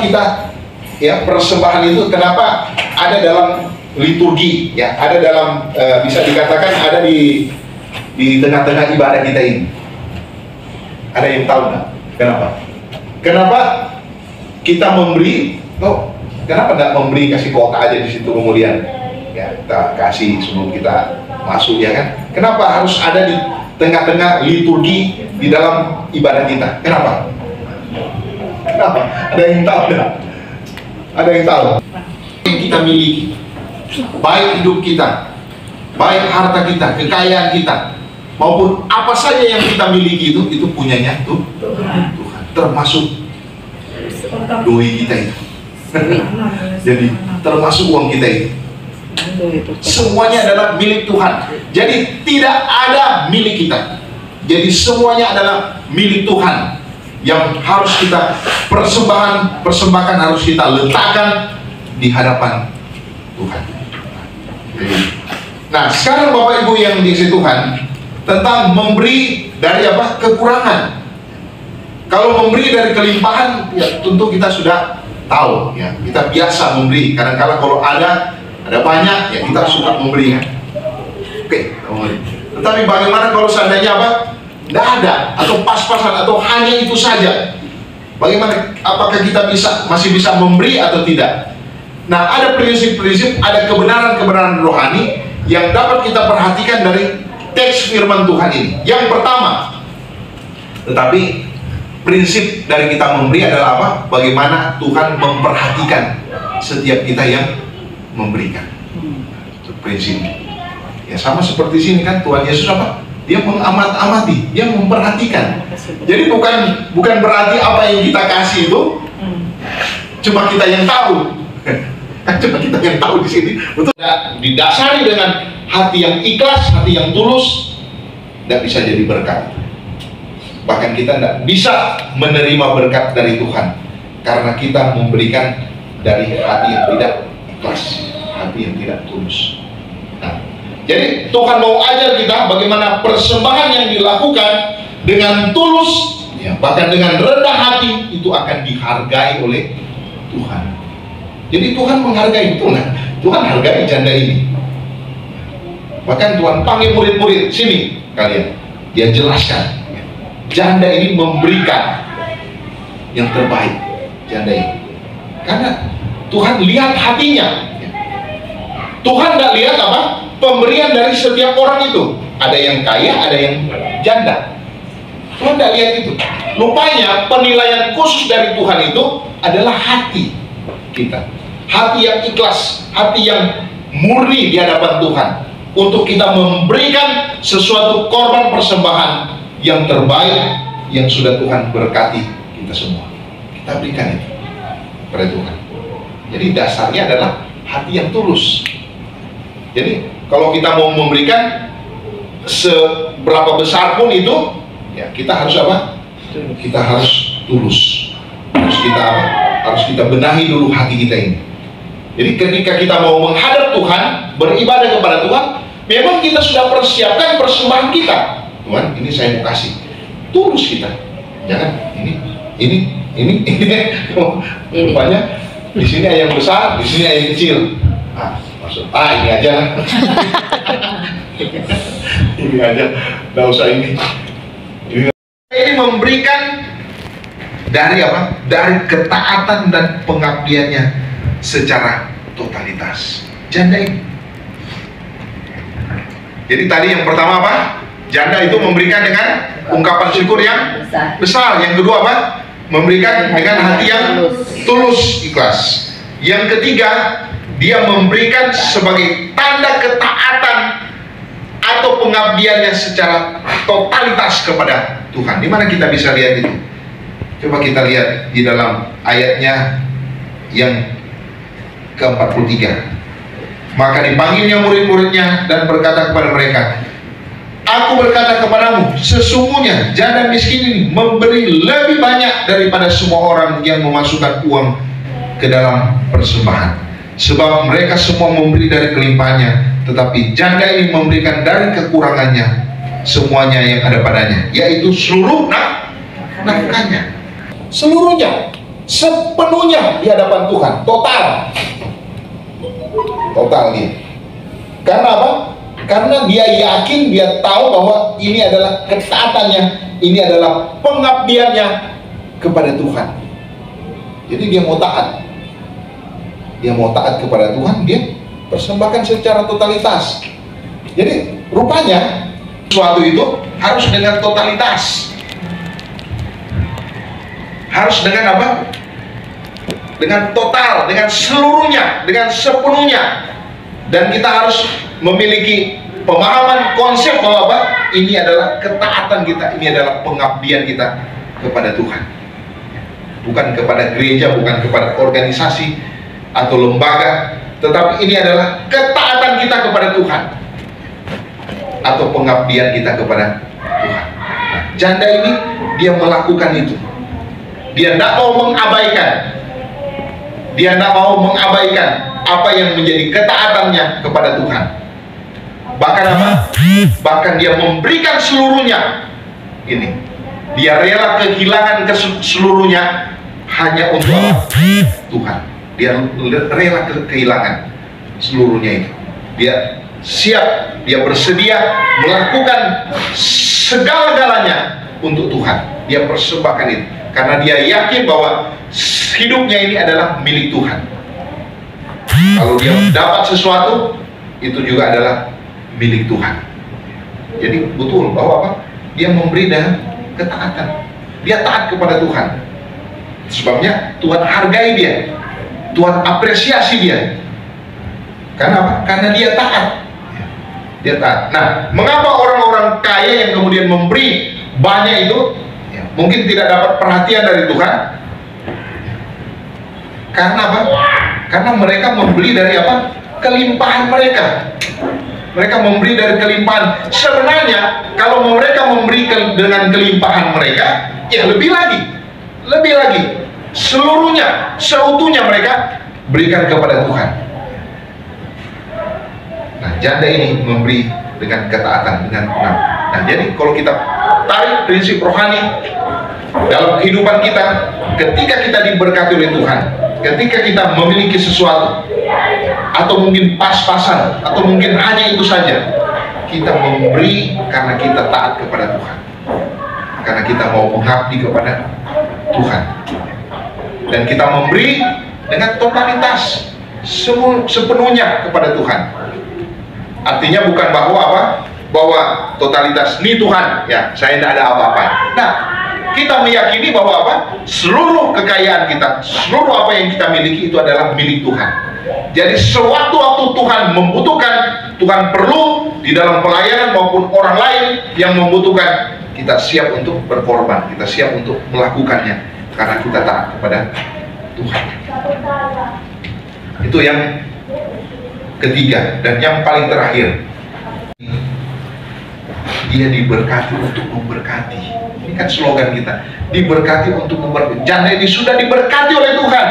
kita ya persembahan itu kenapa ada dalam liturgi ya, ada dalam bisa dikatakan ada di tengah-tengah ibadah kita ini. Ada yang tahu nggak? Kenapa? Kenapa kita memberi? Oh, kenapa nggak memberi kasih kuota aja di situ kemudian ya kita kasih sebelum kita masuk ya kan? Kenapa harus ada di tengah-tengah liturgi di dalam ibadah kita? Kenapa? Kenapa? Ada yang tahu nggak? Ada yang tahu? Yang kita miliki, baik hidup kita, baik harta kita, kekayaan kita, maupun apa saja yang kita miliki itu punyanya Tuhan, termasuk doi kita itu. Jadi termasuk uang kita itu. Semuanya adalah milik Tuhan. Jadi tidak ada milik kita. Jadi semuanya adalah milik Tuhan yang harus kita persembahkan, harus kita letakkan di hadapan Tuhan. Nah, sekarang Bapak Ibu yang dikasihi Tuhan, tentang memberi dari apa? Kekurangan. Kalau memberi dari kelimpahan, ya tentu kita sudah tahu ya. Kita biasa memberi. Kadang-kadang kalau ada banyak ya kita suka memberi kan. Oke, memberi. Tetapi bagaimana kalau seandainya apa? Tidak ada atau pas-pasan atau hanya itu saja? Bagaimana? Apakah kita masih bisa memberi atau tidak? Nah, ada prinsip-prinsip, ada kebenaran-kebenaran rohani yang dapat kita perhatikan dari teks firman Tuhan ini. Yang pertama, tetapi prinsip dari kita memberi adalah apa? Bagaimana Tuhan memperhatikan setiap kita yang memberikan. Itu prinsipnya. Ya sama seperti sini kan Tuhan Yesus apa? Dia mengamati, dia memperhatikan. Jadi bukan berarti apa yang kita kasih itu cuma kita yang tahu. Cuma kita yang tahu di sini. Betul. Didasari dengan hati yang ikhlas, hati yang tulus, tidak bisa jadi berkat. Bahkan kita tidak bisa menerima berkat dari Tuhan karena kita memberikan dari hati yang tidak ikhlas, hati yang tidak tulus. Nah, jadi Tuhan mau ajar kita bagaimana persembahan yang dilakukan dengan tulus, ya, bahkan dengan rendah hati itu akan dihargai oleh Tuhan. Jadi Tuhan menghargai itu, nah Tuhan hargai janda ini. Bahkan Tuhan panggil murid-murid, sini kalian, dia jelaskan. Janda ini memberikan yang terbaik, janda ini. Karena Tuhan lihat hatinya. Tuhan tidak lihat apa? Pemberian dari setiap orang itu. Ada yang kaya, ada yang janda. Tuhan tidak lihat itu. Rupanya penilaian khusus dari Tuhan itu adalah hati kita. Hati yang ikhlas, hati yang murni di hadapan Tuhan. Untuk kita memberikan sesuatu korban persembahan yang terbaik yang sudah Tuhan berkati kita semua. Kita berikan itu kepada Tuhan. Jadi dasarnya adalah hati yang tulus. Jadi kalau kita mau memberikan seberapa besar pun itu, ya kita harus apa? Kita harus tulus. Harus kita benahi dulu hati kita ini. Jadi ketika kita mau menghadap Tuhan, beribadah kepada Tuhan, memang kita sudah persiapkan persembahan kita. Tuhan, ini saya mau kasih. Tulus kita. Jangan ini. Rupanya di sini ada yang besar, di sini ada yang kecil. Ah, maksud ini aja. Ini aja. Nggak usah ini. Ini memberikan dari apa? Dari ketaatan dan pengabdiannya secara totalitas. Janda ini. Jadi tadi yang pertama apa? Janda itu memberikan dengan ungkapan syukur yang besar. Yang kedua apa? Memberikan dengan hati yang tulus, ikhlas. Yang ketiga, dia memberikan sebagai tanda ketaatan atau pengabdiannya secara totalitas kepada Tuhan. Di mana kita bisa lihat itu? Coba kita lihat di dalam ayatnya yang ke-43. Maka dipanggilnya murid-muridnya dan berkata kepada mereka, Aku berkata kepadamu, sesungguhnya janda miskin ini memberi lebih banyak daripada semua orang yang memasukkan uang ke dalam persembahan. Sebab mereka semua memberi dari kelimpahannya, tetapi janda ini memberikan dari kekurangannya semuanya yang ada padanya, yaitu seluruh nafkahnya. Seluruhnya. sepenuhnya di hadapan Tuhan, total dia. Karena apa? Karena dia yakin, dia tahu bahwa ini adalah ketaatannya, ini adalah pengabdiannya kepada Tuhan. Jadi dia mau taat, kepada Tuhan, dia persembahkan secara totalitas. Jadi rupanya sesuatu itu harus dengan totalitas, harus dengan apa? Dengan total, dengan seluruhnya, dengan sepenuhnya. Dan kita harus memiliki pemahaman konsep bahwa apa? Ini adalah ketaatan kita, ini adalah pengabdian kita kepada Tuhan. Bukan kepada gereja, bukan kepada organisasi atau lembaga, tetapi ini adalah ketaatan kita kepada Tuhan atau pengabdian kita kepada Tuhan. Nah, janda ini dia melakukan itu. Dia tidak mau mengabaikan. Dia tidak mau mengabaikan apa yang menjadi ketaatannya kepada Tuhan. Bahkan apa? Bahkan dia memberikan seluruhnya. Ini, dia rela kehilangan seluruhnya hanya untuk Tuhan. Dia rela kehilangan seluruhnya itu. Dia siap, dia bersedia melakukan segala-galanya untuk Tuhan. Dia persembahkan itu karena dia yakin bahwa hidupnya ini adalah milik Tuhan. Kalau dia dapat sesuatu, itu juga adalah milik Tuhan. Jadi betul bahwa apa? Dia memberi dengan ketaatan. Dia taat kepada Tuhan. Sebabnya Tuhan hargai dia, Tuhan apresiasi dia. Karena apa? Karena dia taat. Dia taat. Nah, mengapa orang-orang kaya yang kemudian memberi banyak itu mungkin tidak dapat perhatian dari Tuhan? Karena apa? Karena mereka membeli dari apa? Kelimpahan mereka. Mereka memberi dari kelimpahan. Sebenarnya kalau mereka memberi dengan kelimpahan mereka, ya lebih lagi, seluruhnya, seutuhnya mereka berikan kepada Tuhan. Nah, janda ini memberi dengan ketaatan, dengan benar. Nah, jadi kalau kita tarik prinsip rohani dalam kehidupan kita, ketika kita diberkati oleh Tuhan, ketika kita memiliki sesuatu, atau mungkin pas-pasan, atau mungkin hanya itu saja, kita memberi karena kita taat kepada Tuhan, karena kita mau mengabdi kepada Tuhan, dan kita memberi dengan totalitas, sepenuhnya kepada Tuhan. Artinya bukan bahwa apa? Bahwa totalitas ini Tuhan, ya saya tidak ada apa-apa. Nah, kita meyakini bahwa apa? Seluruh kekayaan kita, seluruh apa yang kita miliki itu adalah milik Tuhan. Jadi sewaktu-waktu Tuhan membutuhkan, Tuhan perlu di dalam pelayanan maupun orang lain yang membutuhkan, kita siap untuk berkorban, kita siap untuk melakukannya karena kita taat kepada Tuhan. Itu yang ketiga dan yang paling terakhir. Dia diberkati untuk memberkati. Ini kan slogan kita, diberkati untuk memberkati. Janda ini sudah diberkati oleh Tuhan,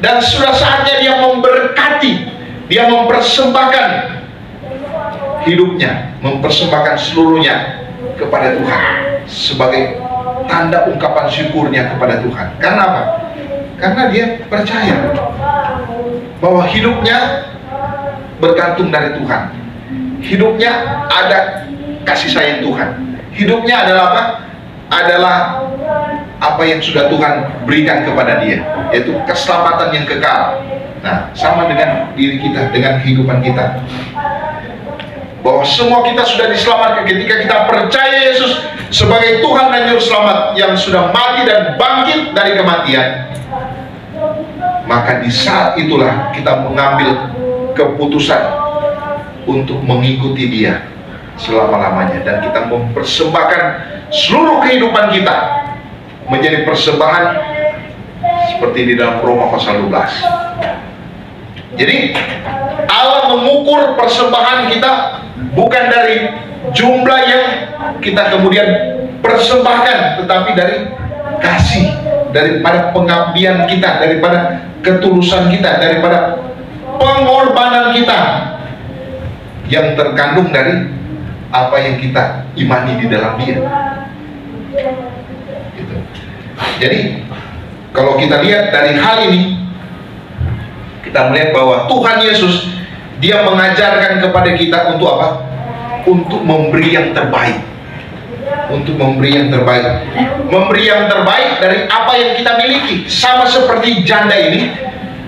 dan sudah saatnya dia memberkati. Dia mempersembahkan hidupnya, mempersembahkan seluruhnya kepada Tuhan sebagai tanda ungkapan syukurnya kepada Tuhan. Karena apa? Karena dia percaya bahwa hidupnya bergantung dari Tuhan. Hidupnya ada kasih sayang Tuhan. Hidupnya adalah apa? Adalah apa yang sudah Tuhan berikan kepada dia, yaitu keselamatan yang kekal. Nah, sama dengan diri kita, dengan kehidupan kita, bahwa semua kita sudah diselamatkan ketika kita percaya Yesus sebagai Tuhan dan Juru Selamat yang sudah mati dan bangkit dari kematian. Maka di saat itulah kita mengambil keputusan untuk mengikuti Dia selama-lamanya, dan kita mempersembahkan seluruh kehidupan kita menjadi persembahan seperti di dalam Roma pasal 12. Jadi Allah mengukur persembahan kita bukan dari jumlah yang kita kemudian persembahkan, tetapi dari kasih, daripada pengabdian kita, daripada ketulusan kita, daripada pengorbanan kita yang terkandung dari apa yang kita imani di dalam Dia. Gitu. Jadi kalau kita lihat dari hal ini, kita melihat bahwa Tuhan Yesus, dia mengajarkan kepada kita untuk apa? Untuk memberi yang terbaik. Untuk memberi yang terbaik. Memberi yang terbaik dari apa yang kita miliki. Sama seperti janda ini,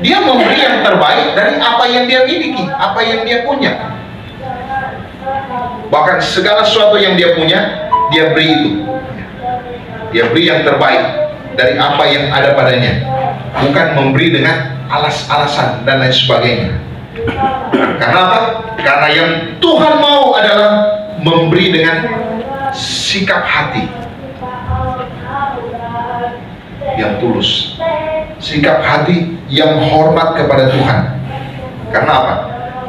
dia memberi yang terbaik dari apa yang dia miliki, apa yang dia punya. Bahkan segala sesuatu yang dia punya, dia beri itu. Dia beri yang terbaik dari apa yang ada padanya. Bukan memberi dengan alas-alasan dan lain sebagainya. Karena apa? Karena yang Tuhan mau adalah memberi dengan sikap hati yang tulus, sikap hati yang hormat kepada Tuhan. Karena apa?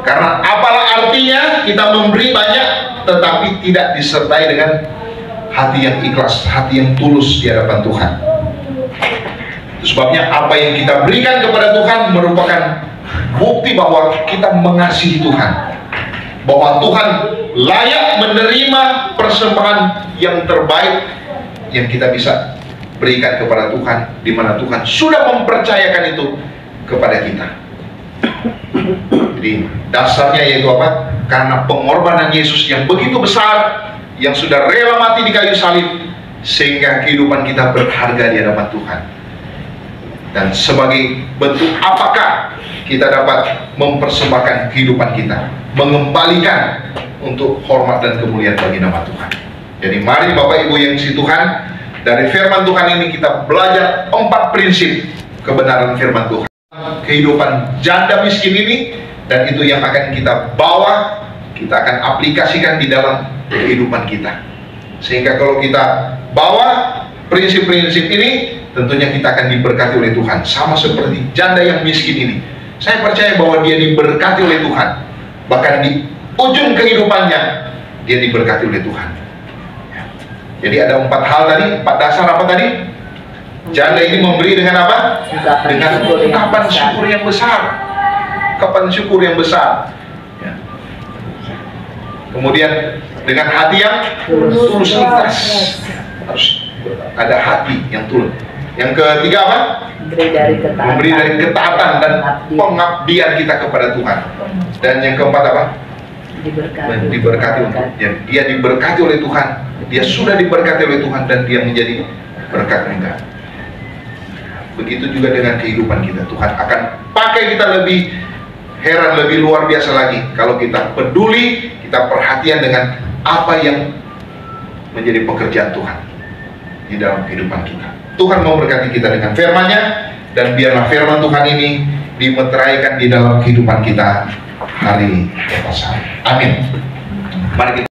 Karena apalah artinya kita memberi banyak tetapi tidak disertai dengan hati yang ikhlas, hati yang tulus di hadapan Tuhan. Itu sebabnya apa yang kita berikan kepada Tuhan merupakan bukti bahwa kita mengasihi Tuhan, bahwa Tuhan layak menerima persembahan yang terbaik yang kita bisa berikan kepada Tuhan, di mana Tuhan sudah mempercayakan itu kepada kita. Jadi dasarnya yaitu apa? Karena pengorbanan Yesus yang begitu besar, yang sudah rela mati di kayu salib, sehingga kehidupan kita berharga di hadapan Tuhan. Dan sebagai bentuk apakah kita dapat mempersembahkan kehidupan kita, mengembalikan untuk hormat dan kemuliaan bagi nama Tuhan. Jadi mari Bapak Ibu yang si Tuhan, dari firman Tuhan ini kita belajar 4 prinsip kebenaran firman Tuhan. Kehidupan janda miskin ini, dan itu yang akan kita bawa, kita akan aplikasikan di dalam kehidupan kita. Sehingga kalau kita bawa prinsip-prinsip ini, tentunya kita akan diberkati oleh Tuhan. Sama seperti janda yang miskin ini, saya percaya bahwa dia diberkati oleh Tuhan. Bahkan di ujung kehidupannya, dia diberkati oleh Tuhan. Jadi ada 4 hal tadi, 4 dasar apa tadi? Janda ini memberi dengan apa? Dengan ungkapan syukur yang besar. Ungkapan syukur yang besar. Ya. Kemudian dengan hati yang tulus ikhlas. Harus ada hati yang tulus. Yang ketiga apa? Memberi dari ketaatan dan pengabdian kita kepada Tuhan. Dan yang keempat apa? Diberkati untuk dia diberkati oleh Tuhan. Dia sudah diberkati oleh Tuhan dan dia menjadi berkat kita. Begitu juga dengan kehidupan kita. Tuhan akan pakai kita lebih heran, lebih luar biasa lagi kalau kita peduli, kita perhatian dengan apa yang menjadi pekerjaan Tuhan di dalam kehidupan kita. Tuhan memberkati kita dengan firman-Nya, dan biarlah firman Tuhan ini dimeteraikan di dalam kehidupan kita hari lepas hari. Amin. Mari kita